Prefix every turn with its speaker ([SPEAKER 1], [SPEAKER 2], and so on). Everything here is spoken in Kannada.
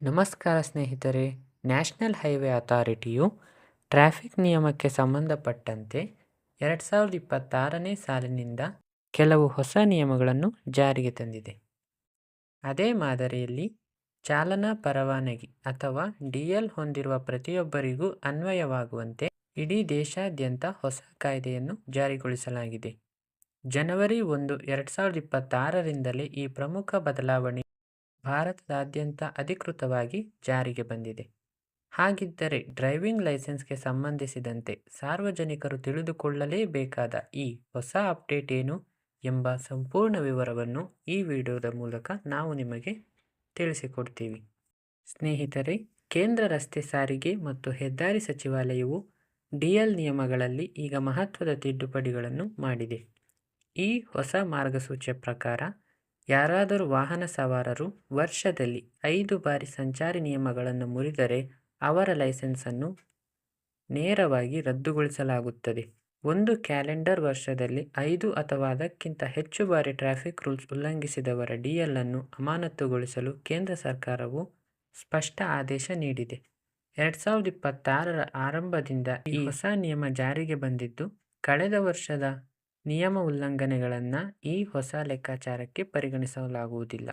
[SPEAKER 1] ನಮಸ್ಕಾರ ಸ್ನೇಹಿತರೆ. ನ್ಯಾಷನಲ್ ಹೈವೇ ಅಥಾರಿಟಿಯು ಟ್ರಾಫಿಕ್ ನಿಯಮಕ್ಕೆ ಸಂಬಂಧಪಟ್ಟಂತೆ 2026ನೇ ಸಾಲಿನಿಂದ ಕೆಲವು ಹೊಸ ನಿಯಮಗಳನ್ನು ಜಾರಿಗೆ ತಂದಿದೆ. ಅದೇ ಮಾದರಿಯಲ್ಲಿ ಚಾಲನಾ ಪರವಾನಗಿ ಅಥವಾ ಡಿಎಲ್ ಹೊಂದಿರುವ ಪ್ರತಿಯೊಬ್ಬರಿಗೂ ಅನ್ವಯವಾಗುವಂತೆ ಇಡೀ ದೇಶಾದ್ಯಂತ ಹೊಸ ಕಾಯ್ದೆಯನ್ನು ಜಾರಿಗೊಳಿಸಲಾಗಿದೆ. ಜನವರಿ 1, 2026ರಿಂದಲೇ ಈ ಪ್ರಮುಖ ಬದಲಾವಣೆ ಭಾರತದಾದ್ಯಂತ ಅಧಿಕೃತವಾಗಿ ಜಾರಿಗೆ ಬಂದಿದೆ. ಹಾಗಿದ್ದರೆ ಡ್ರೈವಿಂಗ್ ಲೈಸೆನ್ಸ್ಗೆ ಸಂಬಂಧಿಸಿದಂತೆ ಸಾರ್ವಜನಿಕರು ತಿಳಿದುಕೊಳ್ಳಲೇಬೇಕಾದ ಈ ಹೊಸ ಅಪ್ಡೇಟ್ ಏನು ಎಂಬ ಸಂಪೂರ್ಣ ವಿವರವನ್ನು ಈ ವಿಡಿಯೋದ ಮೂಲಕ ನಾವು ನಿಮಗೆ ತಿಳಿಸಿಕೊಡ್ತೀವಿ. ಸ್ನೇಹಿತರೆ, ಕೇಂದ್ರ ರಸ್ತೆ ಸಾರಿಗೆ ಮತ್ತು ಹೆದ್ದಾರಿ ಸಚಿವಾಲಯವು ಡಿಎಲ್ ನಿಯಮಗಳಲ್ಲಿ ಈಗ ಮಹತ್ವದ ತಿದ್ದುಪಡಿಗಳನ್ನು ಮಾಡಿದೆ. ಈ ಹೊಸ ಮಾರ್ಗಸೂಚಿಯ ಪ್ರಕಾರ ಯಾರಾದರೂ ವಾಹನ ಸವಾರರು ವರ್ಷದಲ್ಲಿ 5 ಬಾರಿ ಸಂಚಾರಿ ನಿಯಮಗಳನ್ನು ಮುರಿದರೆ ಅವರ ಲೈಸೆನ್ಸನ್ನು ನೇರವಾಗಿ ರದ್ದುಗೊಳಿಸಲಾಗುತ್ತದೆ. ಒಂದು ಕ್ಯಾಲೆಂಡರ್ ವರ್ಷದಲ್ಲಿ 5 ಅಥವಾ ಅದಕ್ಕಿಂತ ಹೆಚ್ಚು ಬಾರಿ ಟ್ರಾಫಿಕ್ ರೂಲ್ಸ್ ಉಲ್ಲಂಘಿಸಿದವರ ಡಿಎಲ್ ಅನ್ನು ಅಮಾನತುಗೊಳಿಸಲು ಕೇಂದ್ರ ಸರ್ಕಾರವು ಸ್ಪಷ್ಟ ಆದೇಶ ನೀಡಿದೆ. 2026ರ ಆರಂಭದಿಂದ ಈ ಹೊಸ ನಿಯಮ ಜಾರಿಗೆ ಬಂದಿದ್ದು, ಕಳೆದ ವರ್ಷದ ನಿಯಮ ಉಲ್ಲಂಘನೆಗಳನ್ನು ಈ ಹೊಸ ಲೆಕ್ಕಾಚಾರಕ್ಕೆ ಪರಿಗಣಿಸಲಾಗುವುದಿಲ್ಲ.